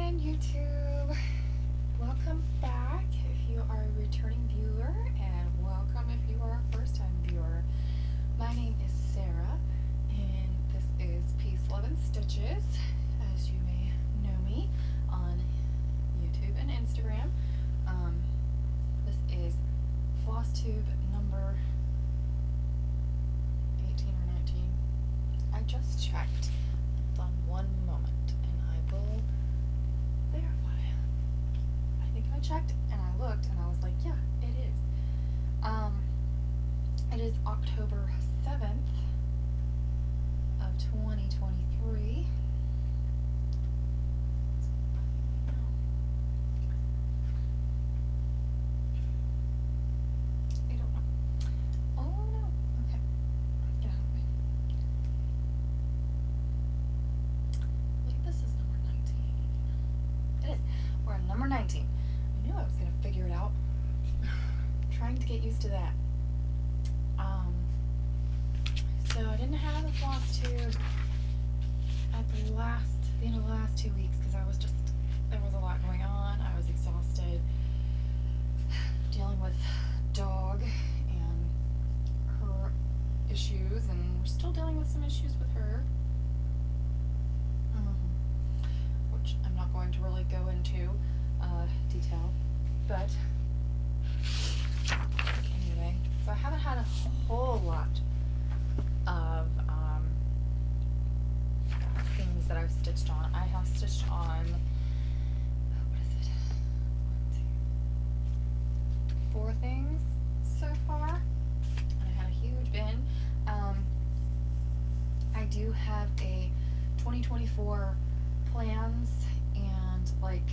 again, YouTube. Welcome back if you are a returning viewer, and welcome if you are a first-time viewer. My name is Sarah, and this is Peace, Love, and Stitches, as you may know me on YouTube and Instagram. This is flosstube number 18 or 19. I just checked. Hold on one moment, and I will verify. I think I checked, and I looked, and I was like, yeah, it is. It is October 7th of 2023. I don't know. Oh no. Okay. Get out of the way. I think this is number 19. It is. We're on number 19. I knew I was going to figure it out. Trying to get used to that. So I didn't have a floss tube at the end of the last 2 weeks because there was a lot going on. I was exhausted dealing with dog and her issues, and we're still dealing with some issues with her, which I'm not going to really go into detail, but anyway, so I haven't had a whole lot of things that I've stitched on. I have stitched on, what is it? 1, 2, 4 things so far. And I had a huge bin. I do have a 2024 plans and like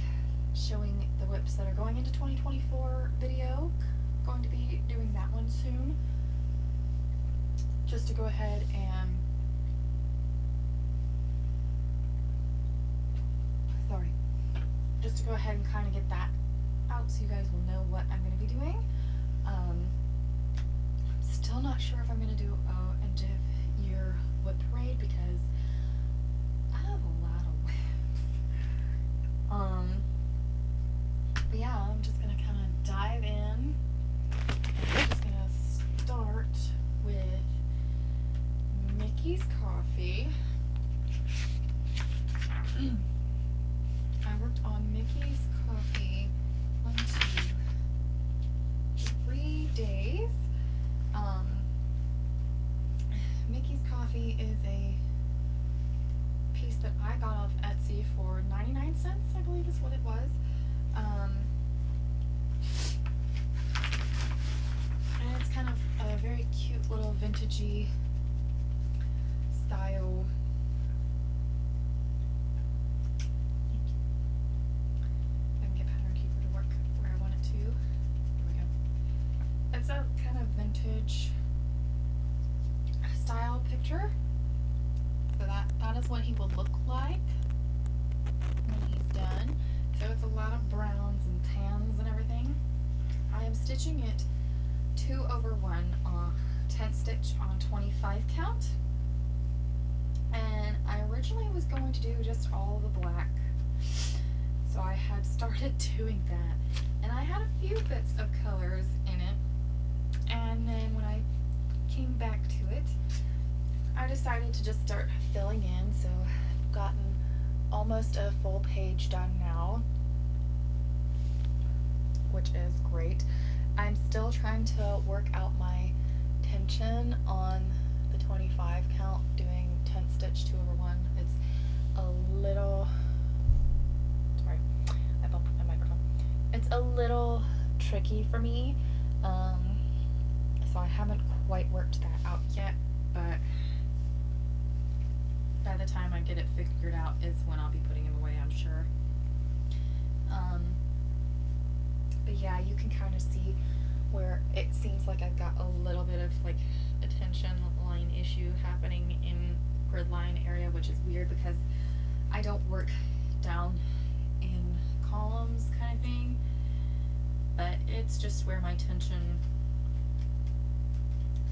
showing the whips that are going into 2024 video. Going to be doing that one soon. Just to go ahead and and kind of get that out so you guys will know what I'm going to be doing. I'm still not sure if I'm going to do a end of year whip parade because I have a lot of whips. But yeah, I'm just going to kind of dive in. I'm just going to start with Mickey's Coffee. I worked on Mickey's Coffee 1, 2, 3 days. Mickey's Coffee is a piece that I got off Etsy for 99 cents, I believe is what it was. And it's kind of a very cute little vintagey style. I can get Pattern Keeper to work where I want it to. There we go. It's a kind of vintage style picture. So that is what he will look like when he's done. So it's a lot of browns and tans and everything. I am stitching it 2/1 10 stitch on 25 count. And I originally was going to do just all the black, so I had started doing that, and I had a few bits of colors in it, and then when I came back to it, I decided to just start filling in. So I've gotten almost a full page done now, which is great. I'm still trying to work out my tension on the 25 count doing 10 stitch 2/1. It's a little, sorry, I bumped my microphone. It's a little tricky for me, so I haven't quite worked that out yet, but by the time I get it figured out is when I'll be putting him away, I'm sure. But yeah, you can kind of see where it seems like I've got a little bit of like a tension line issue happening in grid line area, which is weird because I don't work down in columns kind of thing, but it's just where my tension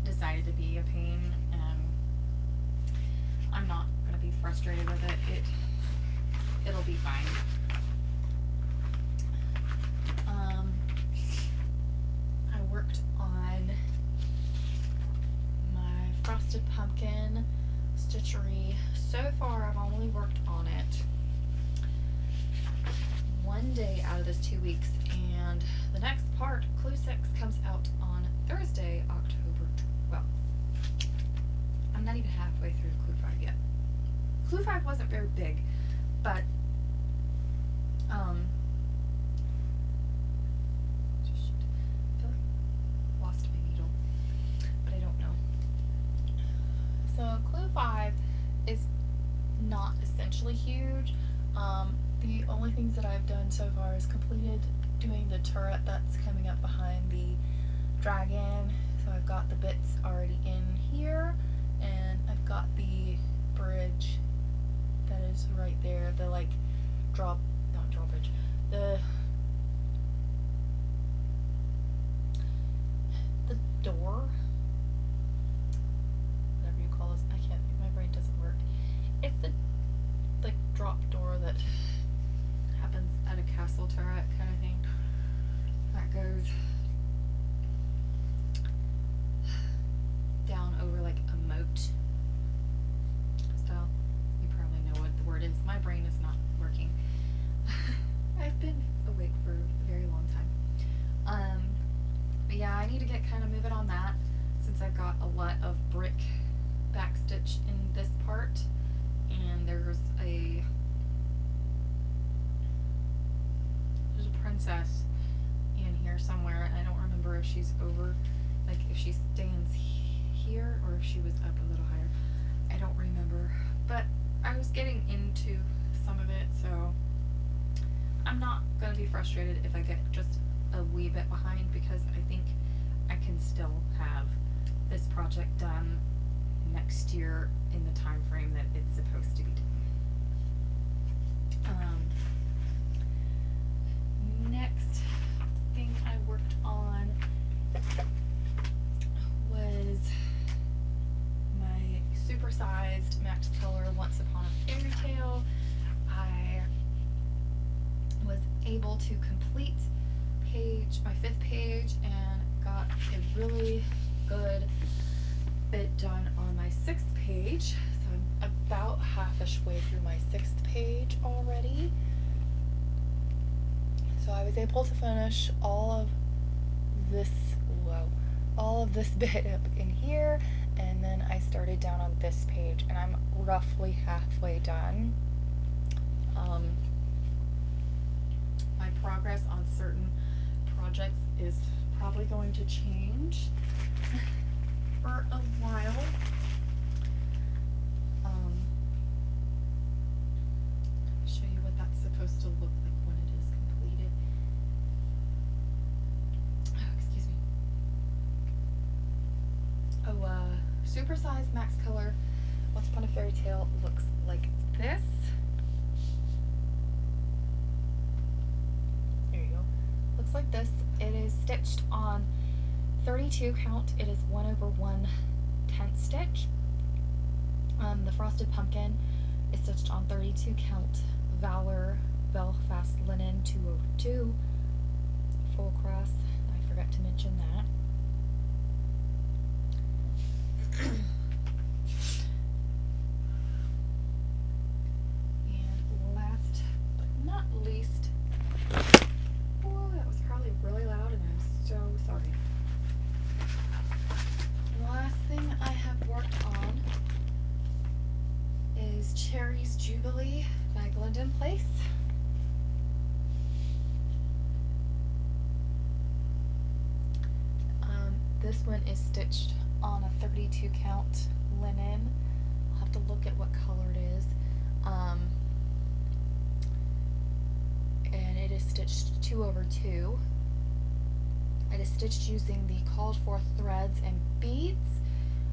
decided to be a pain, and I'm not going to be frustrated with it. It'll be fine. Frosted Pumpkin Stitchery. So far I've only worked on it one day out of this 2 weeks, and the next part, Clue 6, comes out on Thursday, October 12th. I'm not even halfway through Clue 5 yet. Clue 5 wasn't very big, but I feel like I lost my needle, but I don't know. So Clue 5 is not essentially huge. The only things that I've done so far is completed doing the turret that's coming up behind the dragon. So I've got the bits already in here, and I've got the bridge that is right there, the like not drawbridge, the door, whatever you call this, I can't think, my brain doesn't work. It's the like drop door that happens at a castle turret kind of thing that goes down over like a moat style. You probably know what the word is. My brain is not working. I've been awake for a very long time. But yeah, I need to get kind of moving on that since I've got a lot of brick backstitch in this part, and there's a princess in here somewhere. I don't remember if she's over, like if she stands here or if she was up a little higher. I don't remember, but I was getting into some of it, so I'm not gonna be frustrated if I get just a wee bit behind, because I think I can still have this project done next year in the time frame that it's supposed to be done. Next thing I worked on was my supersized max color Once Upon a Fairytale. I was able to complete my 5th page and got a really good bit done on my 6th page. So I'm about half-ish way through my 6th page already. So I was able to finish all of this bit up in here, and then I started down on this page, and I'm roughly halfway done. My progress on certain projects is probably going to change for a while. I'll show you what that's supposed to look like when it is completed. Oh, excuse me. Supersized max color Once Upon a Fairytale looks like this. There you go. Looks like this. It is stitched on 32 count. It is 1/1 10th stitch. The Frosted Pumpkin is stitched on 32 count Valor Belfast Linen 202 full cross. I forgot to mention that. And last but not least, oh, that was probably really loud, and I'm so sorry. The last thing I have worked on is Cherries Jubilee by Glendon Place. This one is stitched on a 32 count linen. I'll have to look at what color it is. And it is stitched 2/2. It is stitched using the called for threads and beads.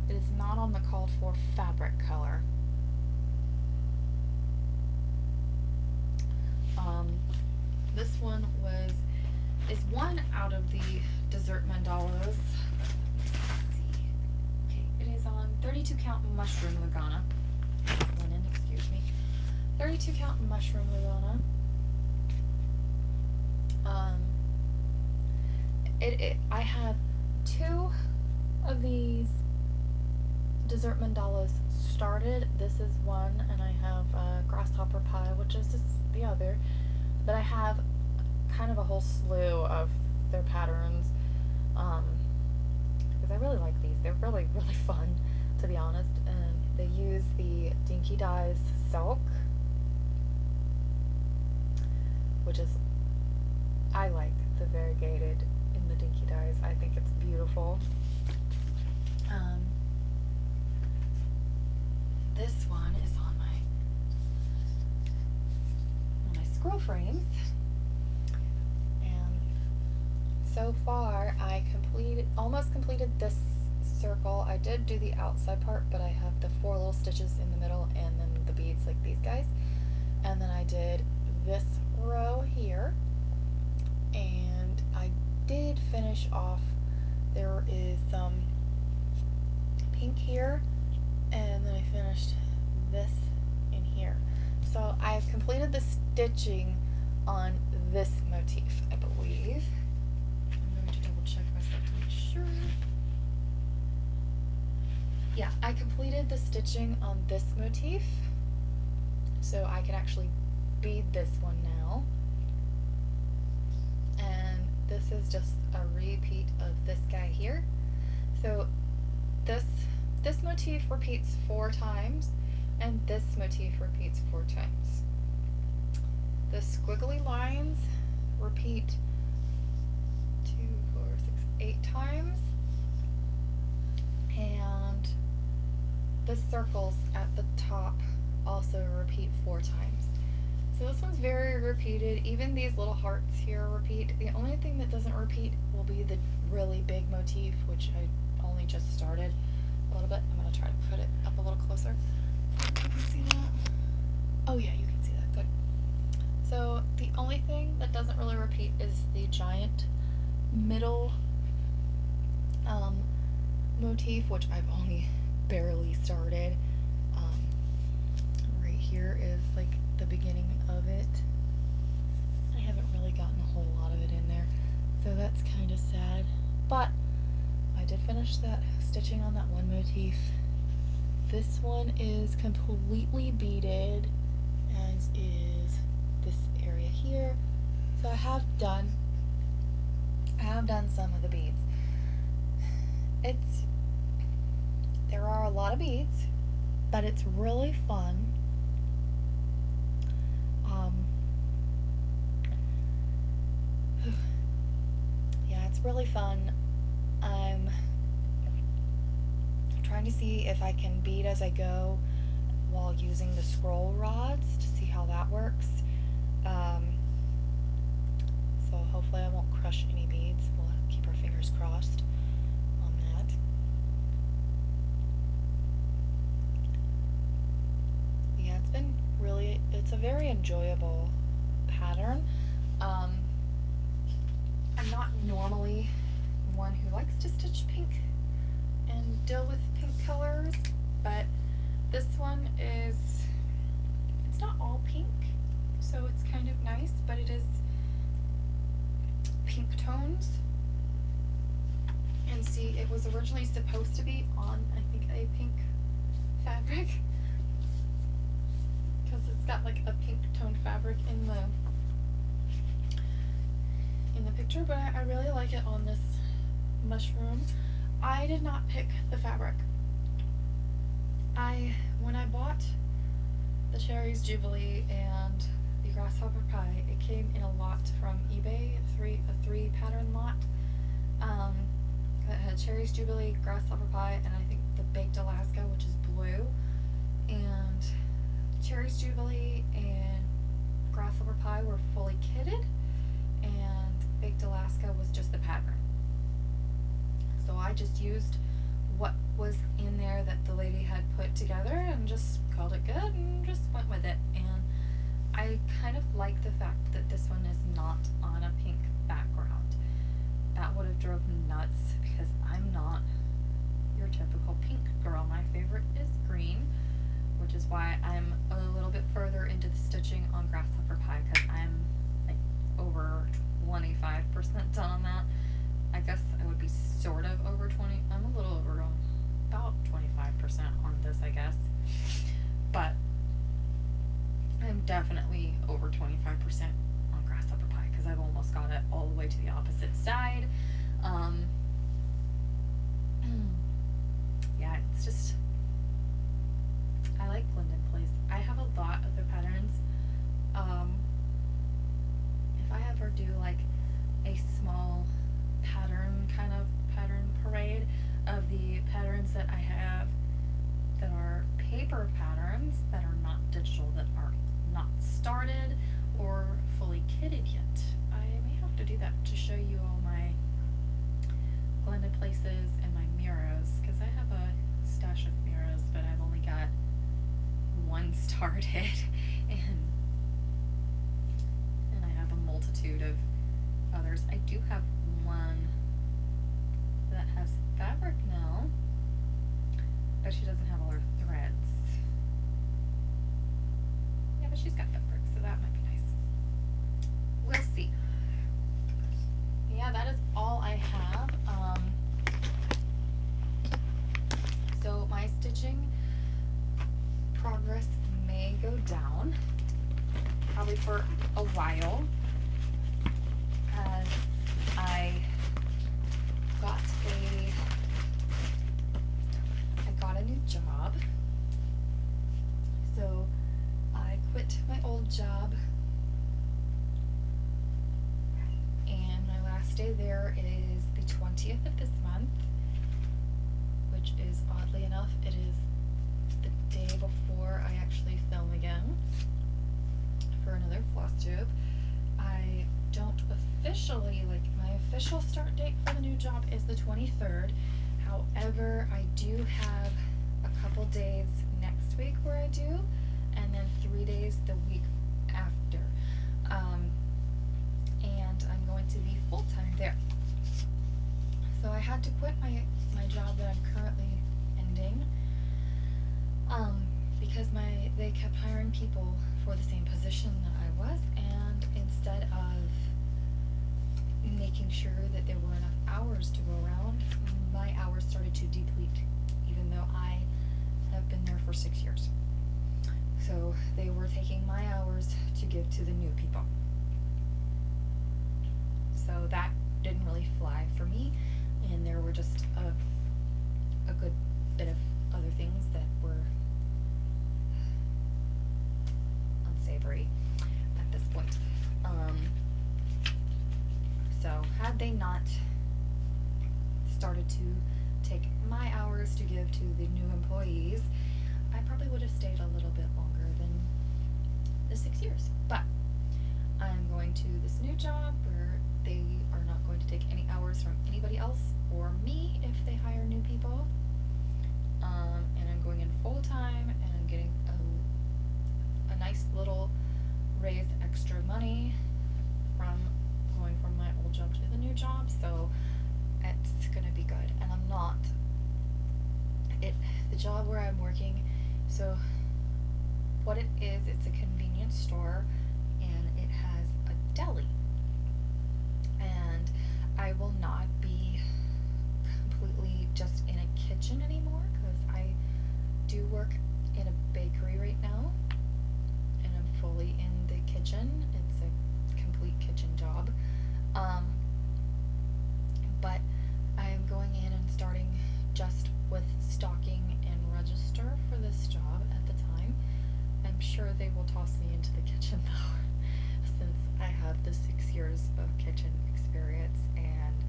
It is not on the called for fabric color. This one is one out of the dessert mandalas. Let me see. Okay, it is on 32 count mushroom lagana. Linen, excuse me. 32 count mushroom lagana. I have 2 of these dessert mandalas started. This is one, and I have grasshopper pie, which is just the other. But I have kind of a whole slew of their patterns, because I really like these. They're really, really fun, to be honest. And they use the Dinky Dyes silk, which is, I like the variegated in the Dinky Dyes. I think it's beautiful. This one is on my scroll frames, and so far I almost completed this circle. I did do the outside part, but I have the 4 little stitches in the middle and then the beads like these guys, and then I did this row here, and I did finish off. There is some pink here, and then I finished this in here. So I've completed the stitching on this motif, I believe. I'm going to double check myself to make sure. Yeah, I completed the stitching on this motif, so I can actually bead this one now. And this is just a repeat of this guy here. So this motif repeats 4 times, and this motif repeats 4 times. The squiggly lines repeat 2, 4, 6, 8 times, and the circles at the top also repeat 4 times. So this one's very repeated. Even these little hearts here repeat. The only thing that doesn't repeat will be the really big motif, which I only just started a little bit. I'm going to try to put it up a little closer. You can see that? Oh yeah, you can see that. Good. So the only thing that doesn't really repeat is the giant middle motif, which I've only barely started. Right here is like the beginning of it. I haven't really gotten a whole lot of it in there, so that's kind of sad. But I did finish that stitching on that one motif. This one is completely beaded, as is this area here. So I have done some of the beads. There are a lot of beads, but it's really fun. Yeah, it's really fun. I'm trying to see if I can bead as I go while using the scroll rods to see how that works. So hopefully I won't crush any beads. We'll keep our fingers crossed on that. Yeah, it's a very enjoyable pattern. I'm not normally one who likes to stitch pink and deal with pink colors, but this one it's not all pink, so it's kind of nice, but it is pink tones. And see, it was originally supposed to be on, I think, a pink fabric, because it's got like a pink toned fabric in the picture, but I really like it on this mushroom. I did not pick the fabric. When I bought the Cherries, Jubilee, and the Grasshopper Pie, it came in a lot from eBay, a three pattern lot. That had Cherries, Jubilee, Grasshopper Pie, and I think the Baked Alaska, which is blue. And Cherries, Jubilee, and Grasshopper Pie were fully kitted, and Baked Alaska was just the pattern. So I just used what was in there that the lady had put together and just called it good and just went with it. And I kind of like the fact that this one is not on a pink background. That would have drove me nuts because I'm not your typical pink girl. My favorite is green, which is why I'm a little bit further into the stitching on Grasshopper Pie, because I'm like over 25% done on that. I guess I would be sort of over 20. I'm a little over about 25%. definitely over 25% on grasshopper pie, because I've almost got it all the way to the opposite side. Yeah, it's just, I like Glendon Place. I have a lot of the patterns. If I ever do like a small pattern parade of the patterns that I have that are paper patterns that are not digital, that are not started or fully kitted yet, I may have to do that to show you all my Glendon Places and my Miros, because I have a stash of Miros, but I've only got one started, and I have a multitude of others. I do have one that has fabric now, but she doesn't have all her threads. Yeah, but she's got fabric, so that might be nice. We'll see. Yeah, that is all I have. So my stitching progress may go down, probably for a while, as I got a new job. So I quit my old job, and my last day there is the 20th of this month, which is, oddly enough, it is the day before I actually film again for another floss tube. I don't officially, like, my official start date for the new job is the 23rd. However, I do have a couple days next week where I do, and then 3 days the week after. And I'm going to be full-time there. So I had to quit my job that I'm currently ending, because they kept hiring people for the same position that I was, and instead of making sure that there were enough hours to go around, my hours started to deplete, even though I have been there for 6 years. So they were taking my hours to give to the new people. So that didn't really fly for me, and there were just a good bit of other things that were unsavory at this point. So had they not started to take my hours to give to the new employees, I probably would have stayed a little bit longer than the 6 years. But I'm going to this new job where they are not going to take any hours from anybody else or me if they hire new people. And I'm going in full time, and I'm getting a nice little raise, extra money from going from my old job to the new job, so it's gonna be good. And I'm not, the job where I'm working, so what it is, it's a convenience store, and it has a deli, and I will not be completely just in a kitchen anymore, because I do work in a bakery right now, and I'm fully in the kitchen. It's a complete kitchen job. But I am going in and starting just with stocking and register for this job at the time. I'm sure they will toss me into the kitchen though, since I have the 6 years of kitchen experience, and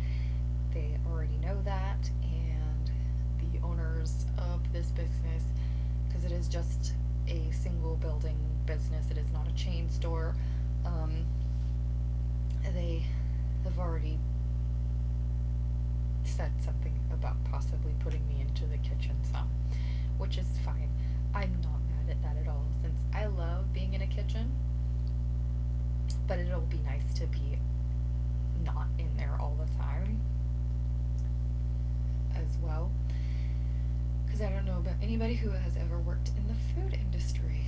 they already know that, and the owners of this business, because it is just a single building business, it is not a chain store, they have already said something about possibly putting me into the kitchen some, which is fine. I'm not mad at that at all, since I love being in a kitchen, but it'll be nice to be not in there all the time as well, because I don't know about anybody who has ever worked in the food industry.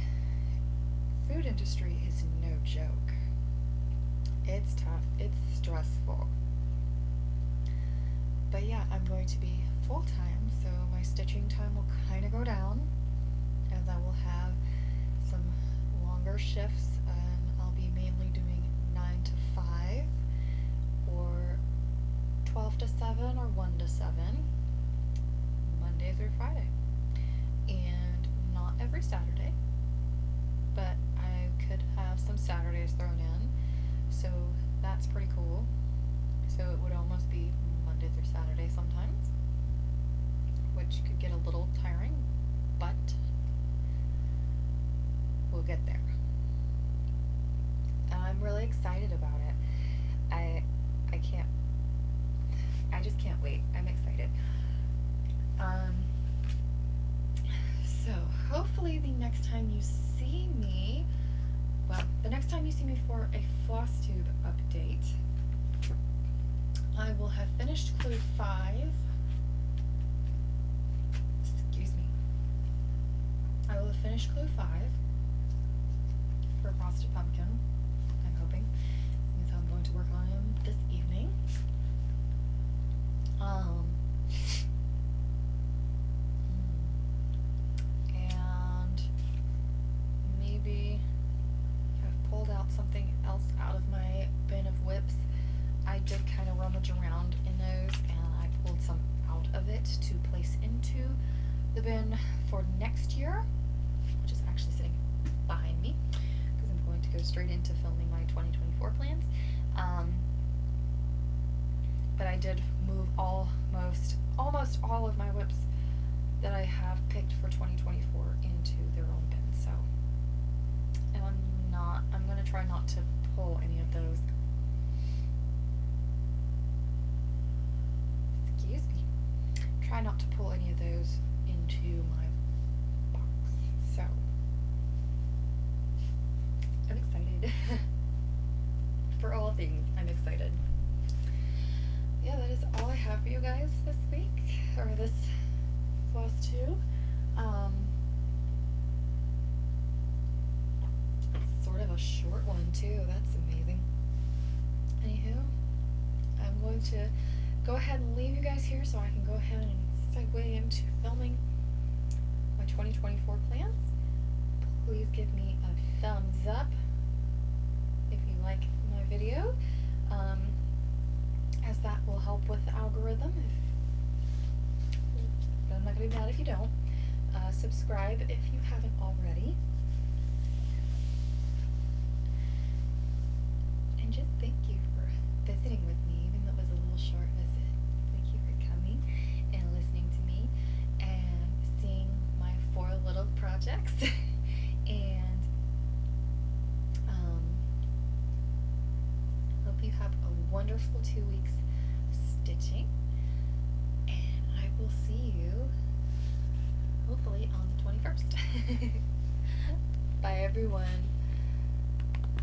Food industry is no joke. It's tough, it's stressful. But yeah, I'm going to be full-time, so my stitching time will kind of go down, as I will have some long longer shifts, and I'll be mainly doing 9 to 5 or 12 to 7 or 1 to 7, Monday through Friday. And not every Saturday, but I could have some Saturdays thrown in, so that's pretty cool. So it would almost be Monday through Saturday sometimes, which could get a little tiring, but we'll get there. And I'm really excited about it. I just can't wait. I'm excited. So hopefully the next time you see me, the next time you see me for a flosstube update, I will have finished clue 5. Excuse me. I will have finished clue 5 for Frosted Pumpkin, I'm hoping, since I'm going to work on him this evening. And maybe I've pulled out something else out of my bin of whips. I did kind of rummage around in those, and I pulled some out of it to place into the bin for next year, which is actually sitting behind me, because I'm going to go straight into filming my 2024 plans. But I did move almost all of my whips that I have picked for 2024 into their own bin. So, and I'm going to try not to pull any of those. Excuse me. Try not to pull any of those into my box. So, I'm excited. For all things, I'm excited. Yeah, that is all I have for you guys this week, or this floss too. Sort of a short one too, that's amazing. Anywho, I'm going to go ahead and leave you guys here so I can go ahead and segue into filming my 2024 plans. Please give me a thumbs up if you like my video, as that will help with the algorithm. But I'm not going to be mad if you don't. Subscribe if you haven't already. And just thank you for visiting with me, even though it was a little short visit. Thank you for coming and listening to me and seeing my 4 little projects. And hope you have a wonderful 2 weeks stitching, and I will see you hopefully on the 21st. Bye everyone.